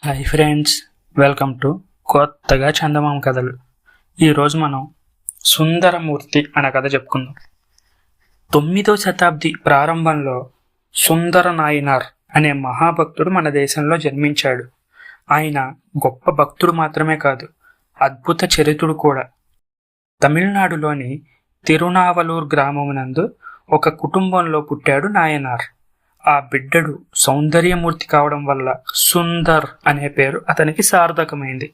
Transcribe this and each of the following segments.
Hi friends, welcome to కొత్తగా చందమామ కథలు. ఈరోజు మనం సుందరమూర్తి అనే కథ చెప్పుకుందాం. 9వ శతాబ్ది ప్రారంభంలో సుందర నాయనార్ అనే మహాభక్తుడు మన దేశంలో జన్మించాడు. ఆయన గొప్ప భక్తుడు మాత్రమే కాదు, అద్భుత చరిత్రుడు కూడా. తమిళనాడులోని తిరునావలూర్ గ్రామమునందు ఒక కుటుంబంలో పుట్టాడు నాయనార్. ఆ బిడ్డడు సౌందర్యమూర్తి కావడం వల్ల సుందర్ అనే పేరు అతనికి సార్థకమైంది.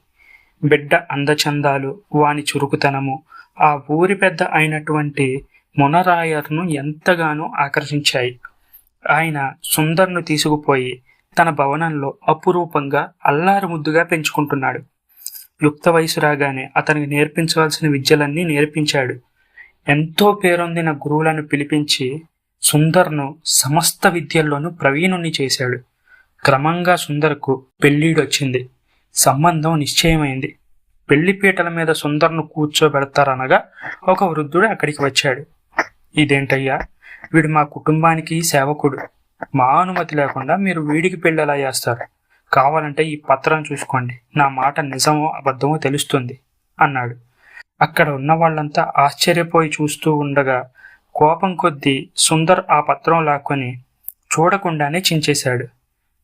బిడ్డ అందచందాలు, వాని చురుకుతనము ఆ ఊరి పెద్ద అయినటువంటి మునరాయర్ను ఎంతగానో ఆకర్షించాయి. ఆయన సుందర్ను తీసుకుపోయి తన భవనంలో అపురూపంగా అల్లారు ముద్దుగా పెంచుకుంటున్నాడు. యుక్త వయసు రాగానే అతనికి నేర్పించవలసిన విద్యలన్నీ నేర్పించాడు. ఎంతో పేరొందిన గురువులను పిలిపించి సుందర్ను సమస్త విద్యల్లోనూ ప్రవీణుణ్ణి చేశాడు. క్రమంగా సుందర్కు పెళ్ళిడొచ్చింది. సంబంధం నిశ్చయమైంది. పెళ్లిపీటల మీద సుందర్ను కూర్చోబెడతారనగా ఒక వృద్ధుడు అక్కడికి వచ్చాడు. ఇదేంటయ్యా, వీడు మా కుటుంబానికి సేవకుడు. మా అనుమతి లేకుండా మీరు వీడికి పెళ్ళి ఎలా చేస్తారు? కావాలంటే ఈ పత్రం చూసుకోండి, నా మాట నిజమో అబద్ధమో తెలుస్తుంది అన్నాడు. అక్కడ ఉన్న వాళ్ళంతా ఆశ్చర్యపోయి చూస్తూ ఉండగా కోపం కొద్దీ సుందర్ ఆ పత్రం లాక్కొని చూడకుండానే చించేశాడు.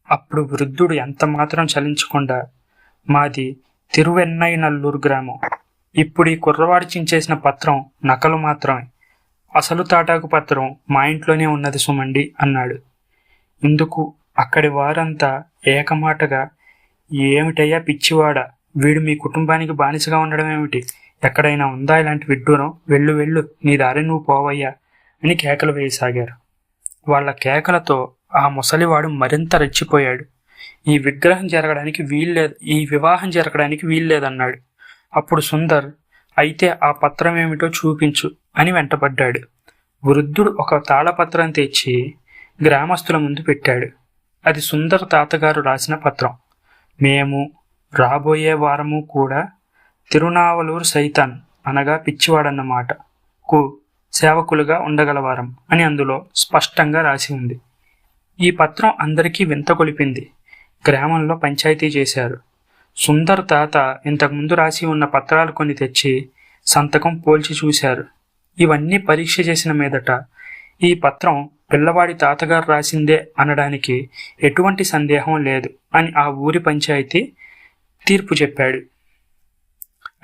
అప్పుడు వృద్ధుడు ఎంత మాత్రం చలించకుండా, మాది తిరువెన్నైనల్లూరు గ్రామం. ఇప్పుడు ఈ కుర్రవాడు చించేసిన పత్రం నకలు మాత్రమే. అసలు తాటాకు పత్రం మా ఇంట్లోనే ఉన్నది సుమండి అన్నాడు. ఇందుకు అక్కడి వారంతా ఏకమాటగా, ఏమిటయ్యా పిచ్చివాడా, వీడు మీ కుటుంబానికి బానిసగా ఉండడం ఏమిటి? ఎక్కడైనా ఉందా ఇలాంటి విడ్డూరం? వెళ్ళు వెళ్ళు, నీ దారి నువ్వు పోవయ్యా అని కేకలు వేయసాగారు. వాళ్ళ కేకలతో ఆ ముసలివాడు మరింత రెచ్చిపోయాడు. ఈ వివాహం జరగడానికి వీల్లేదన్నాడు. అప్పుడు సుందర్, అయితే ఆ పత్రం ఏమిటో చూపించు అని వెంటపడ్డాడు. వృద్ధుడు ఒక తాళపత్రం తెచ్చి గ్రామస్తుల ముందు పెట్టాడు. అది సుందర్ తాతగారు రాసిన పత్రం. మేము రాబోయే వారము కూడా తిరునావలూరు సైతాన్ అనగా పిచ్చివాడన్నమాట కు సేవకులుగా ఉండగలవారం అని అందులో స్పష్టంగా రాసి ఉంది. ఈ పత్రం అందరికీ వింత కొలిపింది. గ్రామంలో పంచాయతీ చేశారు. సుందర్ తాత ఇంతకుముందు రాసి ఉన్న పత్రాలు కొన్ని తెచ్చి సంతకం పోల్చి చూశారు. ఇవన్నీ పరీక్ష చేసిన మీదట ఈ పత్రం పిల్లవాడి తాతగారు రాసిందే అనడానికి ఎటువంటి సందేహం లేదు అని ఆ ఊరి పంచాయతీ తీర్పు చెప్పాడు.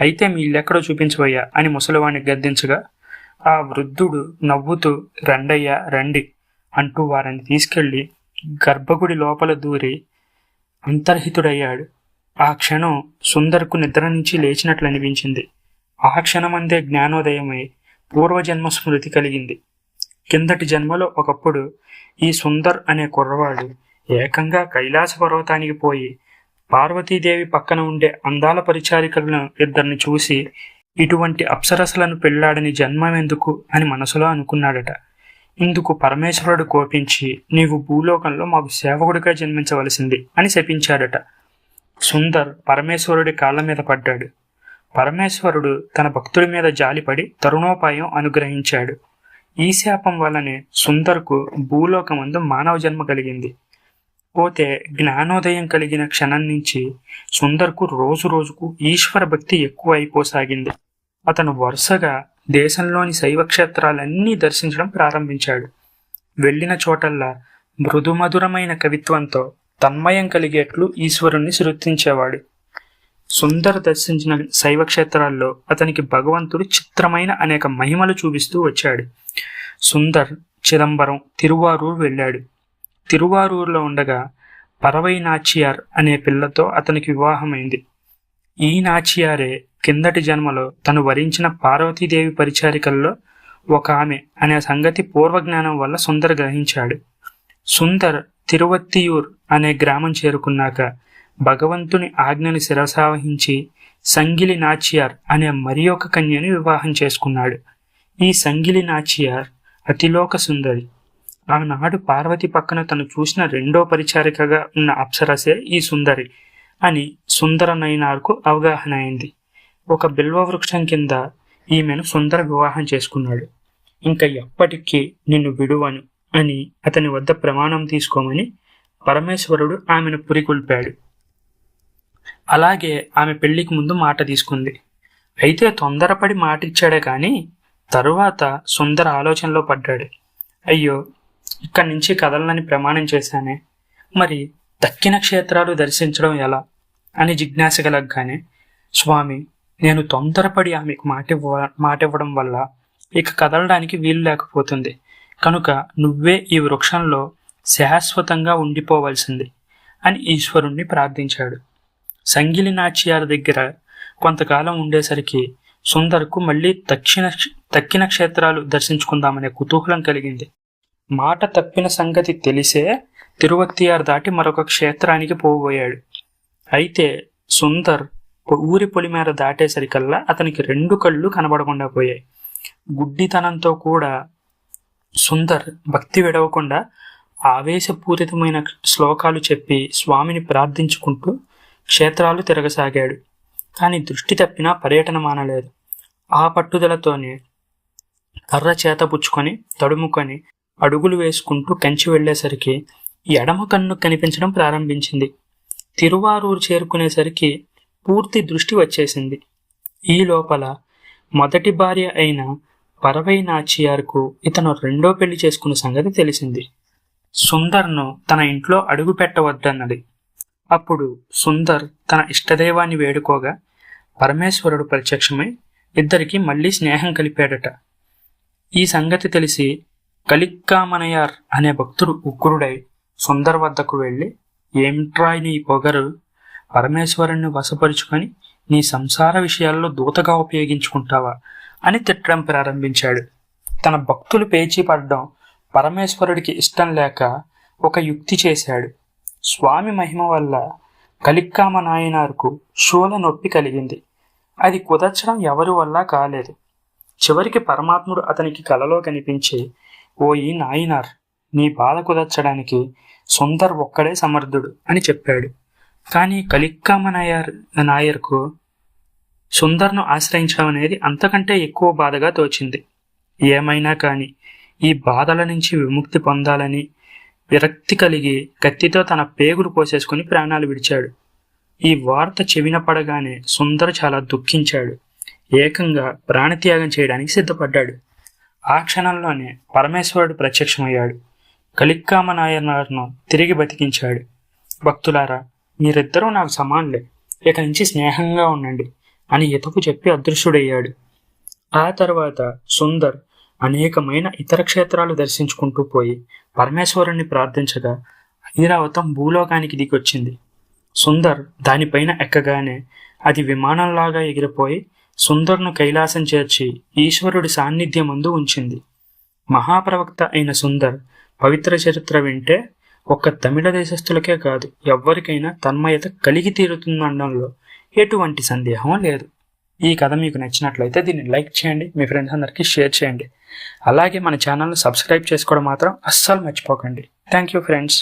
అయితే మీ ఇల్లెక్కడో చూపించవయ్యా అని ముసలివాణ్ణి గద్దించగా ఆ వృద్ధుడు నవ్వుతూ, రండయ్యా రండి అంటూ వారిని తీసుకెళ్లి గర్భగుడి లోపల దూరి అంతర్హితుడయ్యాడు. ఆ క్షణం సుందర్కు నిద్ర నుంచి లేచినట్లు అనిపించింది. ఆ క్షణమందే జ్ఞానోదయమై పూర్వజన్మ స్మృతి కలిగింది. కిందటి జన్మలో ఒకప్పుడు ఈ సుందర్ అనే కుర్రవాడు ఏకంగా కైలాస పర్వతానికి పోయి పార్వతీదేవి పక్కన ఉండే అందాల పరిచారికలను ఇద్దరిని చూసి ఇటువంటి అప్సరసలను పెళ్లాడని జన్మమెందుకు అని మనసులో అనుకున్నాడట. ఇందుకు పరమేశ్వరుడు కోపించి, నీవు భూలోకంలో మాకు సేవకుడిగా జన్మించవలసింది అని శపించాడట. సుందర్ పరమేశ్వరుడి కాళ్ల మీద పడ్డాడు. పరమేశ్వరుడు తన భక్తుడి మీద జాలిపడి తరుణోపాయం అనుగ్రహించాడు. ఈ శాపం వల్లనే సుందర్కు భూలోకమందు మానవ జన్మ కలిగింది. పోతే జ్ఞానోదయం కలిగిన క్షణం నుంచి సుందర్కు రోజు రోజుకు ఈశ్వర భక్తి ఎక్కువ అయిపోసాగింది. అతను వరుసగా దేశంలోని శైవక్షేత్రాలన్నీ దర్శించడం ప్రారంభించాడు. వెళ్లిన చోటల్లా మృదుమధురమైన కవిత్వంతో తన్మయం కలిగేట్లు ఈశ్వరుణ్ణి స్తుతించేవాడు. సుందర్ దర్శించిన శైవక్షేత్రాల్లో అతనికి భగవంతుడు చిత్రమైన అనేక మహిమలు చూపిస్తూ వచ్చాడు. సుందర్ చిదంబరం, తిరువారూరు వెళ్ళాడు. తిరువారూరులో ఉండగా పరవై నాచియార్ అనే పిల్లతో అతనికి వివాహమైంది. ఈ నాచియారే కిందటి జన్మలో తను వరించిన పార్వతీదేవి పరిచారికల్లో ఒక ఆమె అనే సంగతి పూర్వజ్ఞానం వల్ల సుందర్ గ్రహించాడు. సుందర్ తిరువత్తియూర్ అనే గ్రామం చేరుకున్నాక భగవంతుని ఆజ్ఞని శిరసావహించి సంగిలి నాచియార్ అనే మరి ఒక కన్యని వివాహం చేసుకున్నాడు. ఈ సంగిలి నాచియార్ అతిలోక సుందరి. ఆనాడు పార్వతి పక్కన తను చూసిన రెండో పరిచారికగా ఉన్న అప్సరసే ఈ సుందరి అని సుందర నయనార్కు అవగాహన అయింది. ఒక బిల్వ వృక్షం కింద ఈమెను సుందర వివాహం చేసుకున్నాడు. ఇంకా ఎప్పటికీ నిన్ను విడువను అని అతని వద్ద ప్రమాణం తీసుకోమని పరమేశ్వరుడు ఆమెను పురికొల్పాడు. అలాగే ఆమె పెళ్లికి ముందు మాట తీసుకుంది. అయితే తొందరపడి మాట ఇచ్చాడే కానీ తరువాత సుందర్ ఆలోచనలో పడ్డాడు. అయ్యో, ఇక్కడి నుంచి కదలనని ప్రమాణం చేశానే, మరి దక్కిన క్షేత్రాలు దర్శించడం ఎలా అని జిజ్ఞాస కలగగానే, స్వామి, నేను తొందరపడి ఆమెకు మాట ఇవ్వడం వల్ల ఇక కదలడానికి వీలు లేకపోతుంది. కనుక నువ్వే ఈ వృక్షంలో శాశ్వతంగా ఉండిపోవలసింది అని ఈశ్వరుణ్ణి ప్రార్థించాడు. సంగిలి నాచ్యాల దగ్గర కొంతకాలం ఉండేసరికి సుందర్కు మళ్ళీ తక్కిన క్షేత్రాలు దర్శించుకుందామనే కుతూహలం కలిగింది. మాట తప్పిన సంగతి తెలిసే తిరువత్తియార్ దాటి మరొక క్షేత్రానికి పోబోయాడు. అయితే సుందర్ ఊరి పొలిమేర దాటేసరికల్లా అతనికి 2 కళ్ళు కనబడకుండా పోయాయి. గుడ్డితనంతో కూడా సుందర్ భక్తి విడవకుండా ఆవేశపూరితమైన శ్లోకాలు చెప్పి స్వామిని ప్రార్థించుకుంటూ క్షేత్రాలు తిరగసాగాడు. కానీ దృష్టి తప్పినా పర్యటన మానలేదు. ఆ పట్టుదలతోనే కర్ర చేతపుచ్చుకొని తడుముకొని అడుగులు వేసుకుంటూ కంచి వెళ్లేసరికి ఎడమ కన్ను కనిపించడం ప్రారంభించింది. తిరువారూరు చేరుకునేసరికి పూర్తి దృష్టి వచ్చేసింది. ఈ లోపల మొదటి భార్య అయిన పరవై నాచియార్కు ఇతను 2వ పెళ్లి చేసుకున్న సంగతి తెలిసింది. సుందర్ను తన ఇంట్లో అడుగు పెట్టవద్దన్నది. అప్పుడు సుందర్ తన ఇష్టదైవాన్ని వేడుకోగా పరమేశ్వరుడు ప్రత్యక్షమై ఇద్దరికి మళ్లీ స్నేహం కలిపాడట. ఈ సంగతి తెలిసి కలిక్కామనయార్ అనే భక్తుడు ఉగ్రుడై సుందర్ వద్దకు వెళ్లి, ఏమిట్రా నీ పొగరు, పరమేశ్వరుణ్ణి వశపరుచుకొని నీ సంసార విషయాల్లో దూతగా ఉపయోగించుకుంటావా అని తిట్టడం ప్రారంభించాడు. తన భక్తులు పేచీ పడడం పరమేశ్వరుడికి ఇష్టం లేక ఒక యుక్తి చేశాడు. స్వామి మహిమ వల్ల కలిక్కామ నాయనార్కు శూల నొప్పి కలిగింది. అది కుదర్చడం ఎవరి వల్ల కాలేదు. చివరికి పరమాత్ముడు అతనికి కలలో కనిపించి, ఓ ఈ నాయనార్, నీ బాధ కుదర్చడానికి సుందర్ ఒక్కడే సమర్థుడు అని చెప్పాడు. కానీ కలిక్కామ నాయర్కు సుందర్ను ఆశ్రయించడం అనేది అంతకంటే ఎక్కువ బాధగా తోచింది. ఏమైనా కానీ ఈ బాధల నుంచి విముక్తి పొందాలని విరక్తి కలిగి కత్తితో తన పేగులు కోసేసుకుని ప్రాణాలు విడిచాడు. ఈ వార్త చెవిన పడగానే సుందర్ చాలా దుఃఖించాడు. ఏకంగా ప్రాణత్యాగం చేయడానికి సిద్ధపడ్డాడు. ఆ క్షణంలోనే పరమేశ్వరుడు ప్రత్యక్షమయ్యాడు. కలిక్కామ నాయనార్ను తిరిగి బతికించాడు. భక్తులారా, మీరిద్దరూ నాకు సమానులే, ఇక నుంచి స్నేహంగా ఉండండి అని హితవు చెప్పి అదృశ్యుడయ్యాడు. ఆ తర్వాత సుందర్ అనేకమైన ఇతర క్షేత్రాలు దర్శించుకుంటూ పోయి పరమేశ్వరుణ్ణి ప్రార్థించగా ఐరావతం భూలోకానికి దిగొచ్చింది. సుందర్ దానిపైన ఎక్కగానే అది విమానంలాగా ఎగిరిపోయి సుందర్ను కైలాసం చేర్చి ఈశ్వరుడి సాన్నిధ్యమందు ఉంచింది. మహాప్రవక్త అయిన సుందర్ పవిత్ర చరిత్ర వింటే ఒక్క తమిళ దేశస్థులకే కాదు, ఎవ్వరికైనా తన్మయత కలిగి తీరుతుందనడంలో ఎటువంటి సందేహం లేదు. ఈ కథ మీకు నచ్చినట్లయితే దీన్ని లైక్ చేయండి, మీ ఫ్రెండ్స్ అందరికీ షేర్ చేయండి. అలాగే మన ఛానల్ను సబ్స్క్రైబ్ చేసుకోవడం మాత్రం అస్సలు మర్చిపోకండి. Thank you friends.